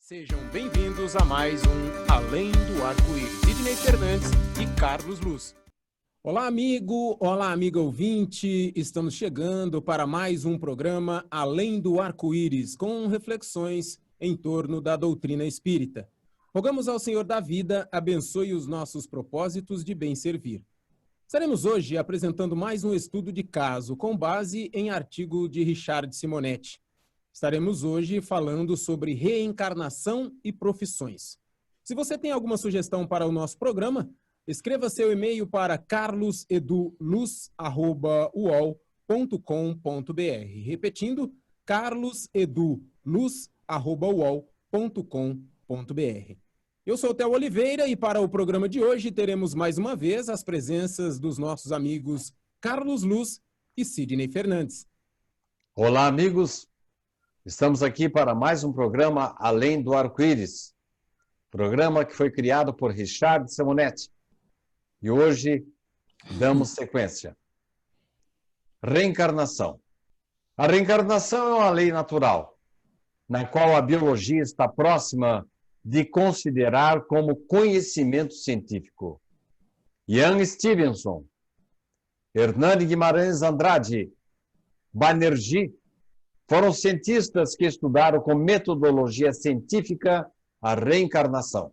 Sejam bem-vindos a mais um Além do Arco-Íris. Sidney Fernandes e Carlos Luz. Olá, amigo, olá, amiga ouvinte. Estamos chegando para mais um programa Além do Arco-Íris, com reflexões em torno da doutrina espírita. Rogamos ao Senhor da vida, abençoe os nossos propósitos de bem servir. Estaremos hoje apresentando mais um estudo de caso, com base em artigo de Richard Simonetti. Estaremos hoje falando sobre reencarnação e profissões. Se você tem alguma sugestão para o nosso programa, escreva seu e-mail para carloseduluz@uol.com.br. Repetindo, carloseduluz@uol.com.br. Eu sou o Theo Oliveira e para o programa de hoje teremos mais uma vez as presenças dos nossos amigos Carlos Luz e Sidney Fernandes. Olá, amigos. Estamos aqui para mais um programa Além do Arco-Íris, programa que foi criado por Richard Simonetti. E hoje damos sequência. Reencarnação. A reencarnação é uma lei natural, na qual a biologia está próxima de considerar como conhecimento científico. Ian Stevenson, Hernani Guimarães Andrade, Banerjee, foram cientistas que estudaram com metodologia científica a reencarnação.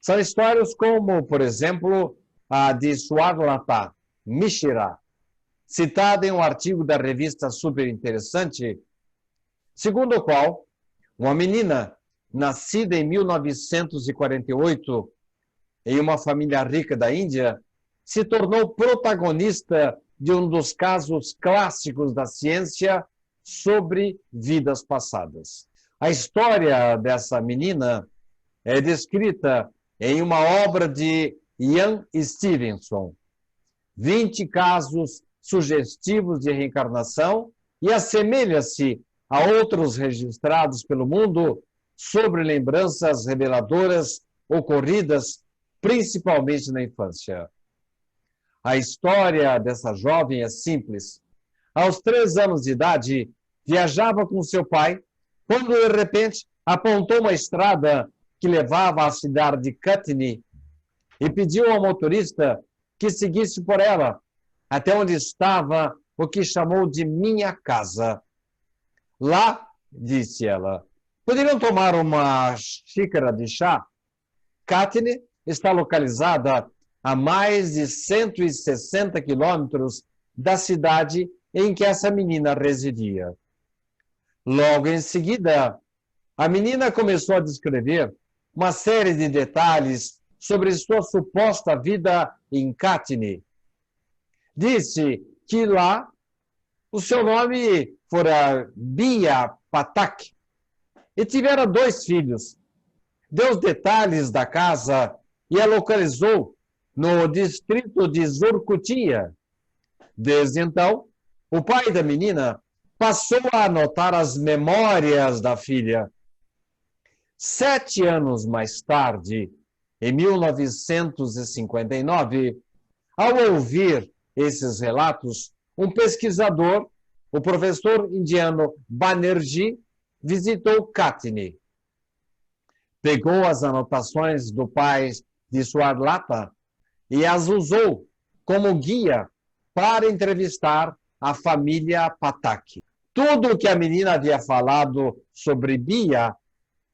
São histórias como, por exemplo, a de Swarlata Mishra, citada em um artigo da revista Super Interessante, segundo o qual uma menina nascida em 1948 em uma família rica da Índia se tornou protagonista de um dos casos clássicos da ciência sobre vidas passadas. A história dessa menina é descrita em uma obra de Ian Stevenson, 20 casos sugestivos de reencarnação, e assemelha-se a outros registrados pelo mundo sobre lembranças reveladoras ocorridas principalmente na infância. A história dessa jovem é simples. Aos 3 anos de idade, viajava com seu pai, quando de repente apontou uma estrada que levava à cidade de Katni e pediu ao motorista que seguisse por ela, até onde estava o que chamou de minha casa. Lá, disse ela, poderiam tomar uma xícara de chá? Katni está localizada a mais de 160 quilômetros da cidade em que essa menina residia. Logo em seguida, a menina começou a descrever uma série de detalhes sobre sua suposta vida em Katni. Disse que lá o seu nome fora Bia Patak e tivera 2 filhos. Deu os detalhes da casa e a localizou no distrito de Zurkutia. Desde então, o pai da menina passou a anotar as memórias da filha. 7 anos mais tarde, em 1959, ao ouvir esses relatos, um pesquisador, o professor indiano Banerjee, visitou Katni. Pegou as anotações do pai de Swarlata e as usou como guia para entrevistar a família Patak. Tudo o que a menina havia falado sobre Bia,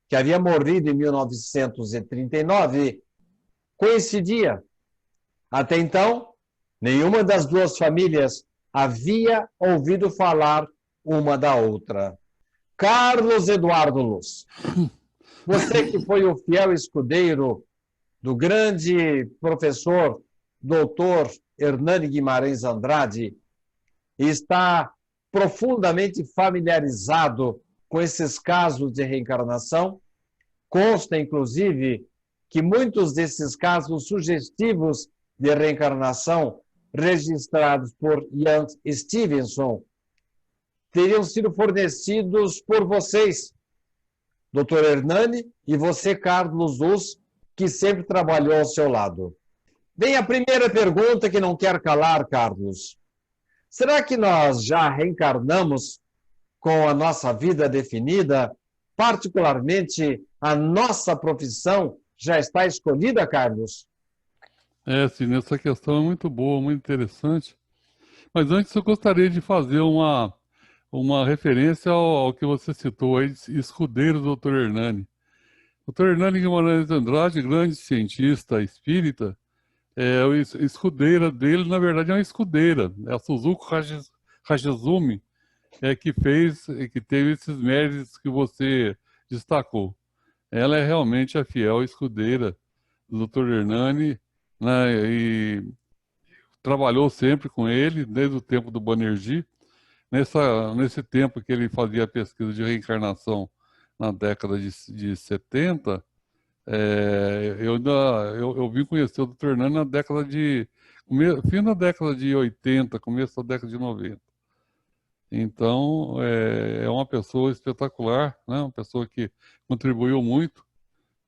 que havia morrido em 1939, coincidia. Até então, nenhuma das 2 famílias havia ouvido falar uma da outra. Carlos Eduardo Luz, você que foi o fiel escudeiro do grande professor, doutor Hernani Guimarães Andrade, e está profundamente familiarizado com esses casos de reencarnação. Consta, inclusive, que muitos desses casos sugestivos de reencarnação registrados por Ian Stevenson teriam sido fornecidos por vocês, Dr. Hernani, e você, Carlos Luz, que sempre trabalhou ao seu lado. Vem a primeira pergunta que não quer calar, Carlos. Será que nós já reencarnamos com a nossa vida definida particularmente a nossa profissão já está escolhida, Carlos? Sim, essa questão é muito boa, muito interessante. Mas antes eu gostaria de fazer uma referência ao que você citou aí, escudeiro do Dr. Hernani. Dr. Hernani Guimarães Andrade, grande cientista espírita, o escudeira dele, na verdade, é uma escudeira. É a Suzuko Hashizumi, que teve esses méritos que você destacou. Ela é realmente a fiel escudeira do Dr. Hernani, né, e trabalhou sempre com ele, desde o tempo do Banerjee. Nesse tempo que ele fazia a pesquisa de reencarnação na década de 70, eu vim conhecer o Dr. Hernani na década fim da década de 80, começo da década de 90. Então, é uma pessoa espetacular, né? Uma pessoa que contribuiu muito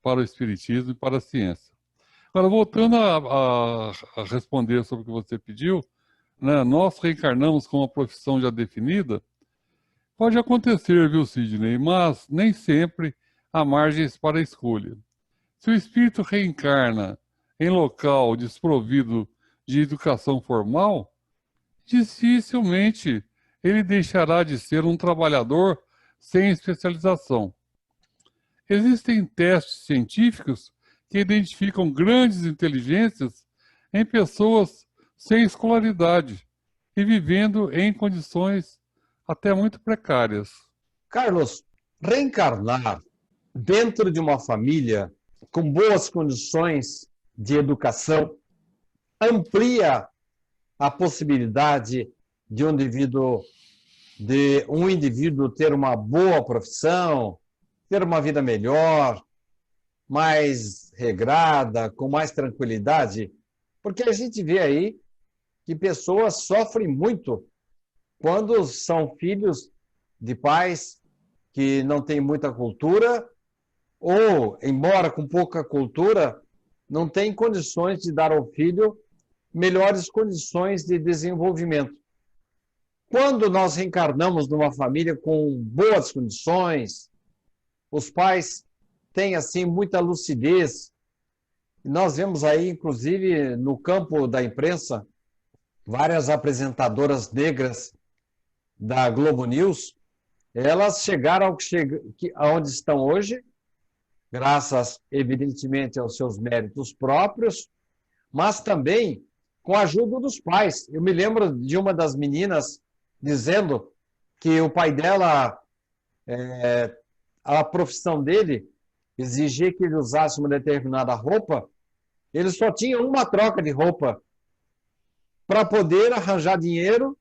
para o espiritismo e para a ciência. Agora, voltando a responder sobre o que você pediu, né? Nós reencarnamos com uma profissão já definida. Pode acontecer, viu, Sidney, mas nem sempre há margens para a escolha. Se o espírito reencarna em local desprovido de educação formal, dificilmente ele deixará de ser um trabalhador sem especialização. Existem testes científicos que identificam grandes inteligências em pessoas sem escolaridade e vivendo em condições até muito precárias. Carlos, reencarnar dentro de uma família com boas condições de educação amplia a possibilidade de um indivíduo ter uma boa profissão, ter uma vida melhor, mais regrada, com mais tranquilidade, porque a gente vê aí que pessoas sofrem muito quando são filhos de pais que não têm muita cultura ou, embora com pouca cultura, não têm condições de dar ao filho melhores condições de desenvolvimento. Quando nós reencarnamos numa família com boas condições, os pais têm assim muita lucidez. Nós vemos aí, inclusive, no campo da imprensa, várias apresentadoras negras da Globo News, elas chegaram aonde estão hoje, graças, evidentemente, aos seus méritos próprios, mas também com a ajuda dos pais. Eu me lembro de uma das meninas dizendo que o pai dela, a profissão dele, exigia que ele usasse uma determinada roupa, ele só tinha uma troca de roupa para poder arranjar dinheiro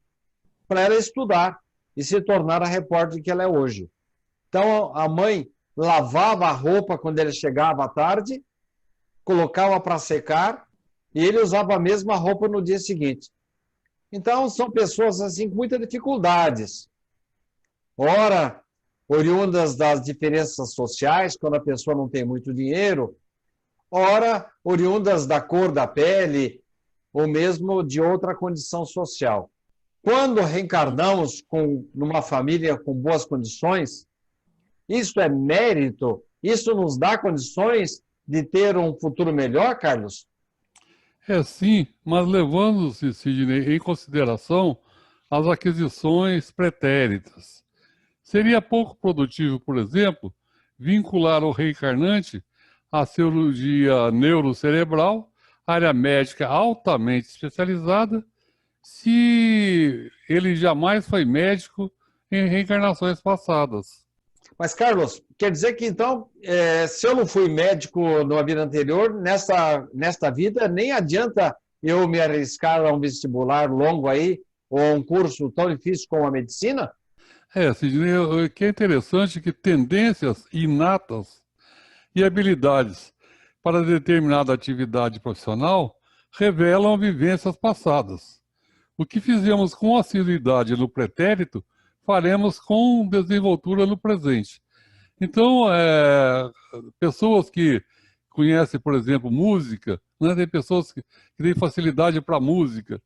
para ela estudar e se tornar a repórter que ela é hoje. Então, a mãe lavava a roupa quando ele chegava à tarde, colocava para secar e ele usava a mesma roupa no dia seguinte. Então, são pessoas assim com muitas dificuldades. Ora, oriundas das diferenças sociais, quando a pessoa não tem muito dinheiro, ora, oriundas da cor da pele, ou mesmo de outra condição social. Quando reencarnamos numa família com boas condições, isso é mérito? Isso nos dá condições de ter um futuro melhor, Carlos? Sim, mas levando-se, Sidney, em consideração as aquisições pretéritas. Seria pouco produtivo, por exemplo, vincular o reencarnante à cirurgia neurocerebral, área médica altamente especializada, se ele jamais foi médico em reencarnações passadas. Mas, Carlos, quer dizer que, então, se eu não fui médico na vida anterior, nesta vida, nem adianta eu me arriscar a um vestibular longo aí, ou a um curso tão difícil como a medicina? Sidney, o que é interessante é que tendências inatas e habilidades para determinada atividade profissional revelam vivências passadas. O que fizemos com assiduidade no pretérito, faremos com desenvoltura no presente. Então, pessoas que conhecem, por exemplo, música, né, tem pessoas que têm facilidade para música,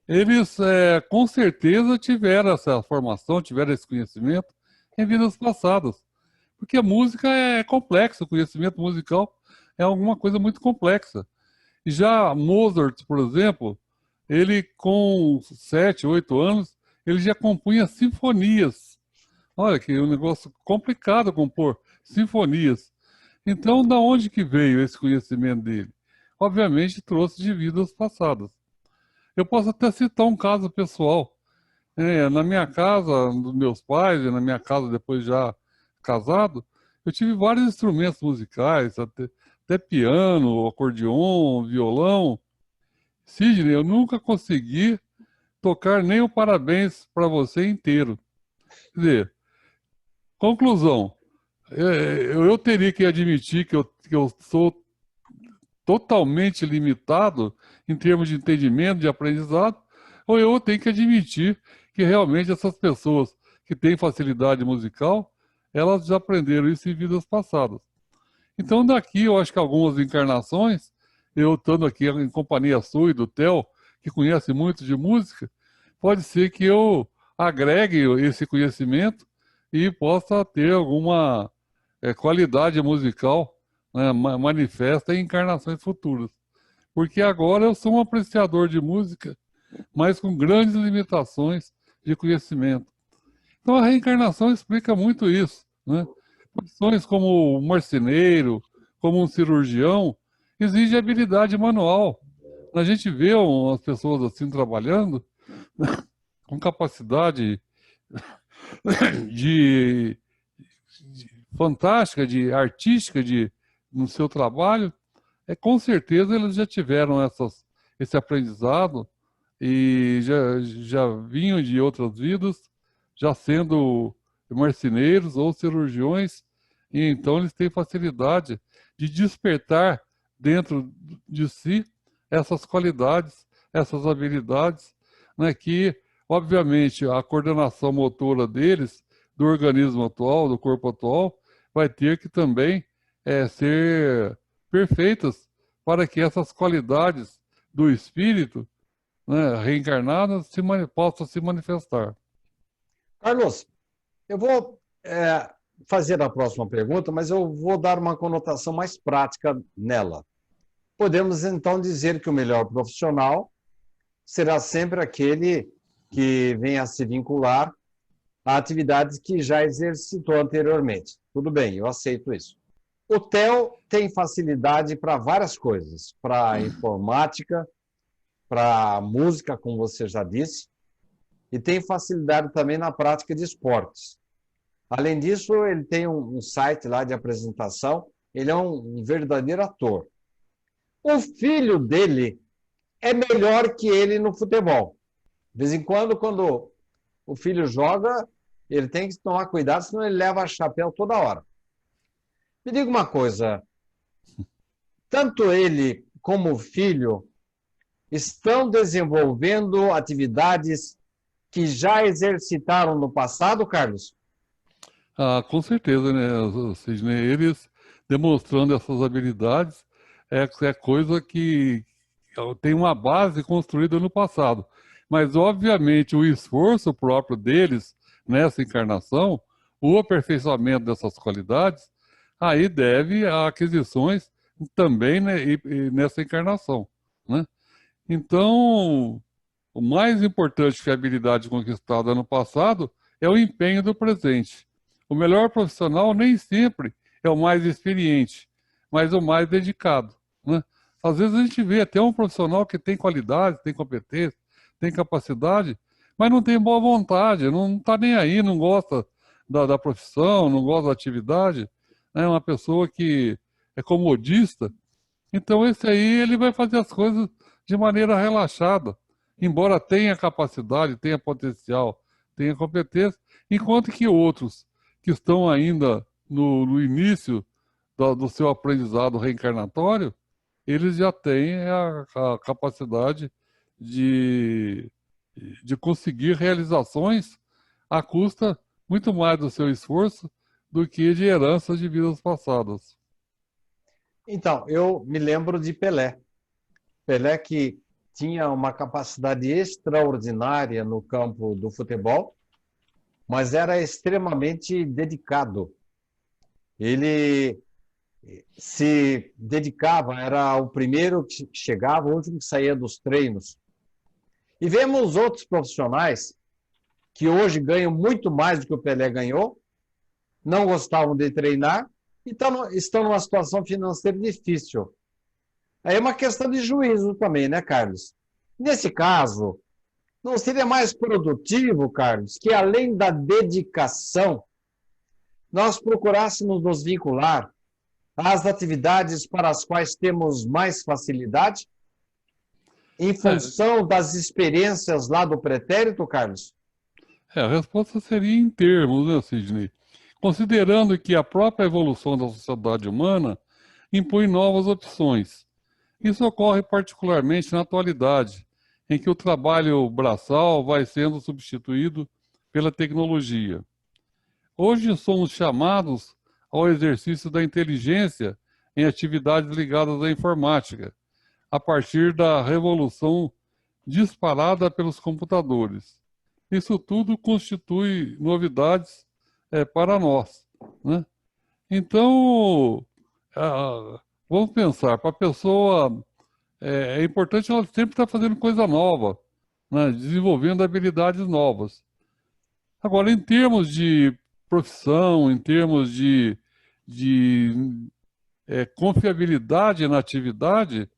eles com certeza tiveram essa formação, tiveram esse conhecimento em vidas passadas. Porque a música é complexa, o conhecimento musical é alguma coisa muito complexa. E já Mozart, por exemplo, ele com 7, 8 anos, ele já compunha sinfonias. Olha que um negócio complicado compor sinfonias. Então, da onde que veio esse conhecimento dele? Obviamente, trouxe de vidas passadas. Eu posso até citar um caso pessoal. Na minha casa, dos meus pais, e na minha casa depois já casado, eu tive vários instrumentos musicais, até piano, acordeon, violão. Sidney, eu nunca consegui tocar nem o parabéns para você inteiro. Quer dizer, conclusão, eu teria que admitir que eu sou totalmente limitado em termos de entendimento, de aprendizado, ou eu tenho que admitir que realmente essas pessoas que têm facilidade musical, elas já aprenderam isso em vidas passadas. Então daqui eu acho que algumas encarnações, eu estando aqui em companhia sua e do Theo, que conhece muito de música, pode ser que eu agregue esse conhecimento e possa ter alguma qualidade musical, né, manifesta em encarnações futuras. Porque agora eu sou um apreciador de música, mas com grandes limitações de conhecimento. Então a reencarnação explica muito isso, né? Profissões como um marceneiro, como um cirurgião, exige habilidade manual. A gente vê as pessoas assim trabalhando, com capacidade de fantástica, de artística no seu trabalho, com certeza eles já tiveram esse aprendizado e já vinham de outras vidas, já sendo marceneiros ou cirurgiões, e então eles têm facilidade de despertar dentro de si essas qualidades, essas habilidades, né, que, obviamente, a coordenação motora deles, do organismo atual, do corpo atual, vai ter que também ser perfeitas para que essas qualidades do espírito, né, reencarnadas possam se manifestar. Carlos, eu vou fazer a próxima pergunta, mas eu vou dar uma conotação mais prática nela. Podemos, então, dizer que o melhor profissional será sempre aquele que venha a se vincular a atividades que já exercitou anteriormente. Tudo bem, eu aceito isso. O Theo tem facilidade para várias coisas, para informática, para música, como você já disse, e tem facilidade também na prática de esportes. Além disso, ele tem um site lá de apresentação, ele é um verdadeiro ator. O filho dele é melhor que ele no futebol. De vez em quando o filho joga, ele tem que tomar cuidado, senão ele leva chapéu toda hora. Me diga uma coisa, tanto ele como o filho estão desenvolvendo atividades que já exercitaram no passado, Carlos? Com certeza, né, Sidney? Eles demonstrando essas habilidades é coisa que tem uma base construída no passado. Mas, obviamente, o esforço próprio deles nessa encarnação, o aperfeiçoamento dessas qualidades, aí deve a aquisições também, né, e nessa encarnação, né? Então, o mais importante que a habilidade conquistada no passado é o empenho do presente. O melhor profissional nem sempre é o mais experiente, mas o mais dedicado, né? Às vezes a gente vê até um profissional que tem qualidade, tem competência, tem capacidade, mas não tem boa vontade, não está nem aí, não gosta da profissão, não gosta da atividade, é uma pessoa que é comodista. Então esse aí ele vai fazer as coisas de maneira relaxada, embora tenha capacidade, tenha potencial, tenha competência, enquanto que outros que estão ainda no início do seu aprendizado reencarnatório, eles já têm a capacidade de conseguir realizações à custa muito mais do seu esforço do que de heranças de vidas passadas. Então, eu me lembro de Pelé. Pelé que tinha uma capacidade extraordinária no campo do futebol, mas era extremamente dedicado. Ele se dedicava, era o primeiro que chegava, o último que saía dos treinos. E vemos outros profissionais que hoje ganham muito mais do que o Pelé ganhou, não gostavam de treinar e estão numa situação financeira difícil. Aí é uma questão de juízo também, né, Carlos? Nesse caso, não seria mais produtivo, Carlos, que além da dedicação, nós procurássemos nos vincular às atividades para as quais temos mais facilidade, em função das experiências lá do pretérito, Carlos? A resposta seria em termos, né, Sidney? Considerando que a própria evolução da sociedade humana impõe novas opções. Isso ocorre particularmente na atualidade, em que o trabalho braçal vai sendo substituído pela tecnologia. Hoje somos chamados ao exercício da inteligência em atividades ligadas à informática, a partir da revolução disparada pelos computadores. Isso tudo constitui novidades para nós, né? Então, vamos pensar, para a pessoa, é importante ela sempre estar fazendo coisa nova, né? Desenvolvendo habilidades novas. Agora, em termos de profissão, em termos de confiabilidade na atividade,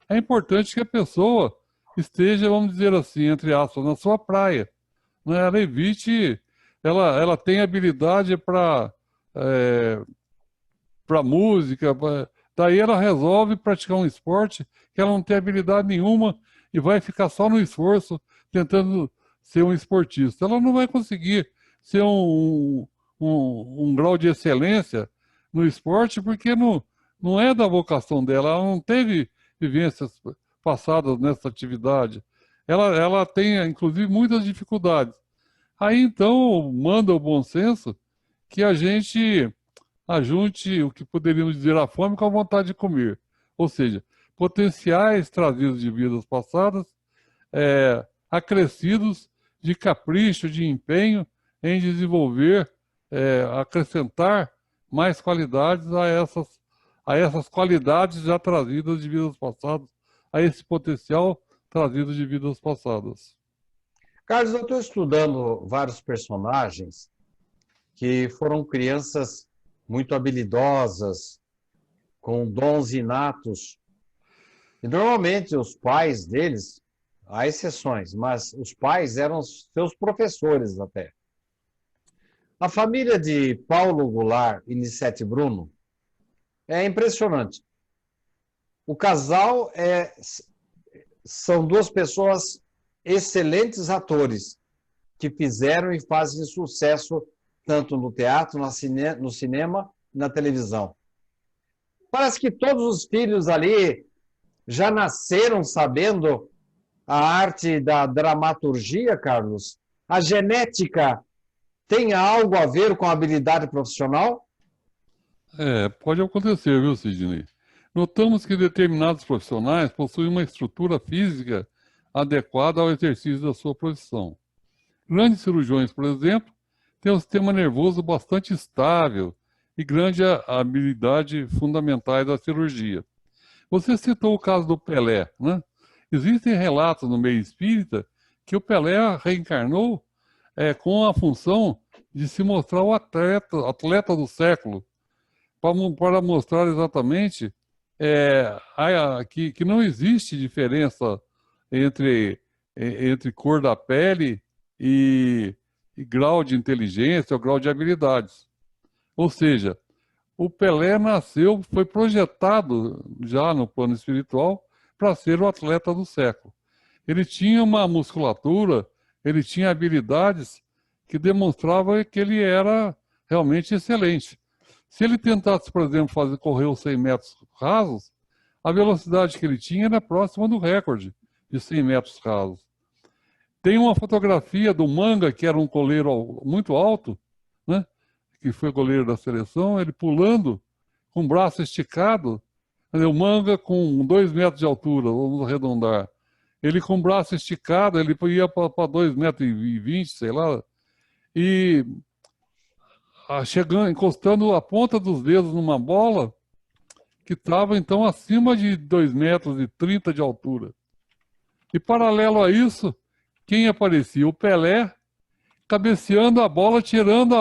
é importante que a pessoa esteja, vamos dizer assim, entre aspas, na sua praia, né? Ela evite, ela tem habilidade para música, daí ela resolve praticar um esporte que ela não tem habilidade nenhuma e vai ficar só no esforço tentando ser um esportista. Ela não vai conseguir ser um grau de excelência no esporte porque não é da vocação dela, ela não teve vivências passadas nessa atividade. Ela tem, inclusive, muitas dificuldades. Aí, então, manda o bom senso que a gente ajunte o que poderíamos dizer a fome com a vontade de comer. Ou seja, potenciais trazidos de vidas passadas, acrescidos de capricho, de empenho em desenvolver, acrescentar mais qualidades a essas qualidades já trazidas de vidas passadas, a esse potencial trazido de vidas passadas. Carlos, eu estou estudando vários personagens que foram crianças muito habilidosas, com dons inatos. E normalmente os pais deles, há exceções, mas os pais eram seus professores até. A família de Paulo Goulart e Nissete Bruno é impressionante. O casal são duas pessoas excelentes atores que fizeram e fazem sucesso tanto no teatro, no cinema e na televisão. Parece que todos os filhos ali já nasceram sabendo a arte da dramaturgia, Carlos. A genética tem algo a ver com a habilidade profissional? Pode acontecer, viu, Sidney? Notamos que determinados profissionais possuem uma estrutura física adequada ao exercício da sua profissão. Grandes cirurgiões, por exemplo, têm um sistema nervoso bastante estável e grande habilidade fundamentais da cirurgia. Você citou o caso do Pelé, né? Existem relatos no meio espírita que o Pelé reencarnou com a função de se mostrar o atleta do século, para mostrar exatamente que não existe diferença entre cor da pele e grau de inteligência ou grau de habilidades. Ou seja, o Pelé nasceu, foi projetado já no plano espiritual para ser o atleta do século. Ele tinha uma musculatura, ele tinha habilidades que demonstravam que ele era realmente excelente. Se ele tentasse, por exemplo, correr os 100 metros rasos, a velocidade que ele tinha era próxima do recorde de 100 metros rasos. Tem uma fotografia do Manga, que era um goleiro muito alto, né? Que foi goleiro da seleção, ele pulando com o braço esticado, o Manga com 2 metros de altura, vamos arredondar. Ele com o braço esticado, ele ia para 2,20 metros, sei lá. E chegando, encostando a ponta dos dedos numa bola que estava, então, acima de 2,30 metros de altura. E, paralelo a isso, quem aparecia? O Pelé, cabeceando a bola, tirando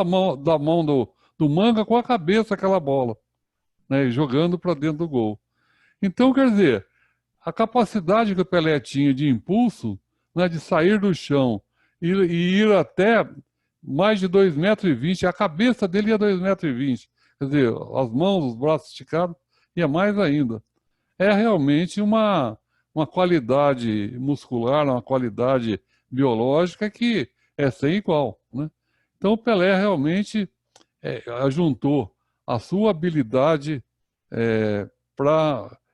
da mão do Manga com a cabeça aquela bola, né, e jogando para dentro do gol. Então, quer dizer, a capacidade que o Pelé tinha de impulso, né, de sair do chão e ir até mais de 2,20 metros, a cabeça dele ia 2,20 metros, quer dizer, as mãos, os braços esticados, ia mais ainda. É realmente uma qualidade muscular, uma qualidade biológica que é sem igual, né? Então o Pelé realmente juntou a sua habilidade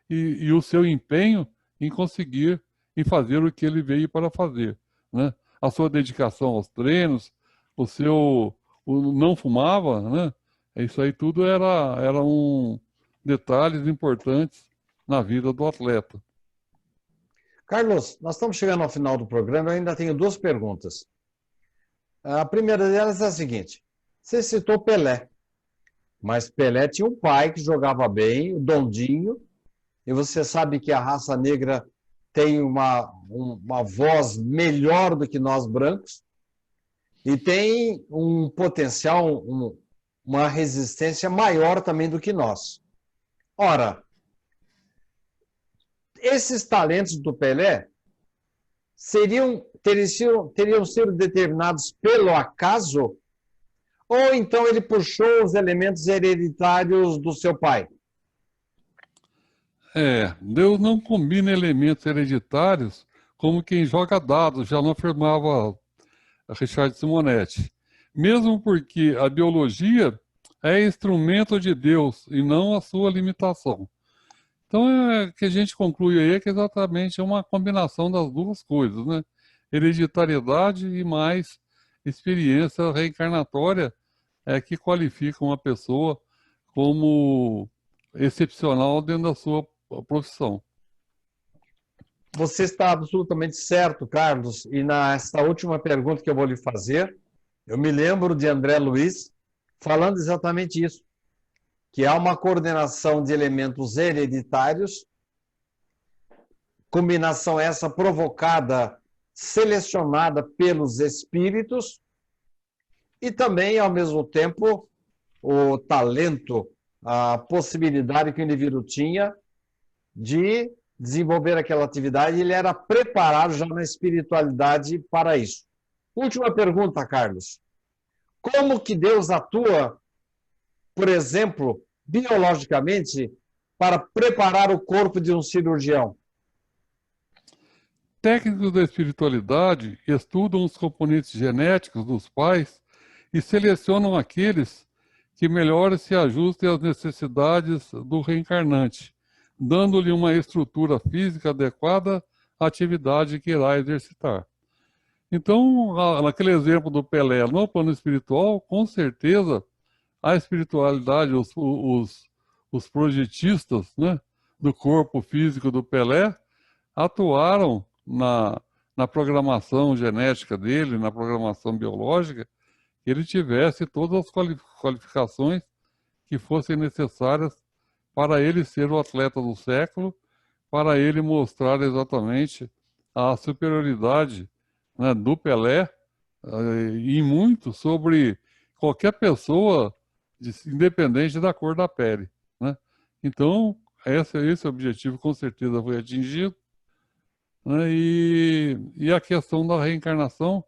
e o seu empenho em conseguir e fazer o que ele veio para fazer, né? A sua dedicação aos treinos, o não fumava, né? Isso aí tudo eram detalhes importantes na vida do atleta. Carlos, nós estamos chegando ao final do programa, eu ainda tenho duas perguntas. A primeira delas é a seguinte: você citou Pelé, mas Pelé tinha um pai que jogava bem, o Dondinho, e você sabe que a raça negra tem uma voz melhor do que nós brancos e tem um potencial, uma resistência maior também do que nós. Ora, esses talentos do Pelé teriam sido determinados pelo acaso, ou então ele puxou os elementos hereditários do seu pai? Deus não combina elementos hereditários como quem joga dados, já não afirmava Richard Simonetti. Mesmo porque a biologia é instrumento de Deus e não a sua limitação. Então, o que a gente conclui aí é que exatamente é uma combinação das duas coisas, né? Hereditariedade e mais experiência reencarnatória que qualifica uma pessoa como excepcional dentro da sua profissão. Você está absolutamente certo, Carlos, e nessa última pergunta que eu vou lhe fazer, eu me lembro de André Luiz falando exatamente isso, que há uma coordenação de elementos hereditários, combinação essa provocada, selecionada pelos espíritos, e também, ao mesmo tempo, o talento, a possibilidade que o indivíduo tinha de desenvolver aquela atividade, ele era preparado já na espiritualidade para isso. Última pergunta, Carlos. Como que Deus atua, por exemplo, biologicamente, para preparar o corpo de um cirurgião? Técnicos da espiritualidade estudam os componentes genéticos dos pais e selecionam aqueles que melhor se ajustem às necessidades do reencarnante, dando-lhe uma estrutura física adequada à atividade que irá exercitar. Então, naquele exemplo do Pelé, no plano espiritual, com certeza, a espiritualidade, os projetistas, né, do corpo físico do Pelé atuaram na programação genética dele, na programação biológica, que ele tivesse todas as qualificações que fossem necessárias para ele ser o atleta do século, para ele mostrar exatamente a superioridade, né, do Pelé e muito sobre qualquer pessoa, independente da cor da pele, né? Então, esse objetivo com certeza foi atingido, né? E a questão da reencarnação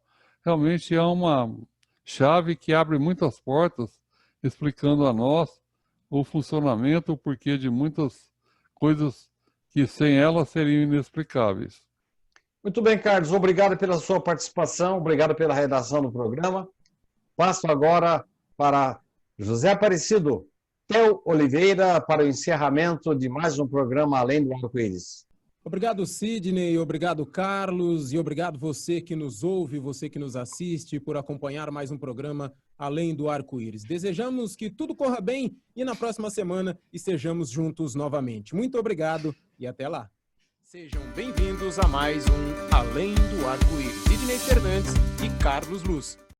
realmente é uma chave que abre muitas portas, explicando a nós o funcionamento, o porquê de muitas coisas que sem ela seriam inexplicáveis. Muito bem, Carlos. Obrigado pela sua participação, obrigado pela redação do programa. Passo agora para José Aparecido Theo Oliveira para o encerramento de mais um programa Além do Arco-Íris. Obrigado, Sidney, obrigado, Carlos, e obrigado você que nos ouve, você que nos assiste, por acompanhar mais um programa Além do Arco-Íris. Desejamos que tudo corra bem e na próxima semana estejamos juntos novamente. Muito obrigado e até lá. Sejam bem-vindos a mais um Além do Arco-Íris. Sidney Fernandes e Carlos Luz.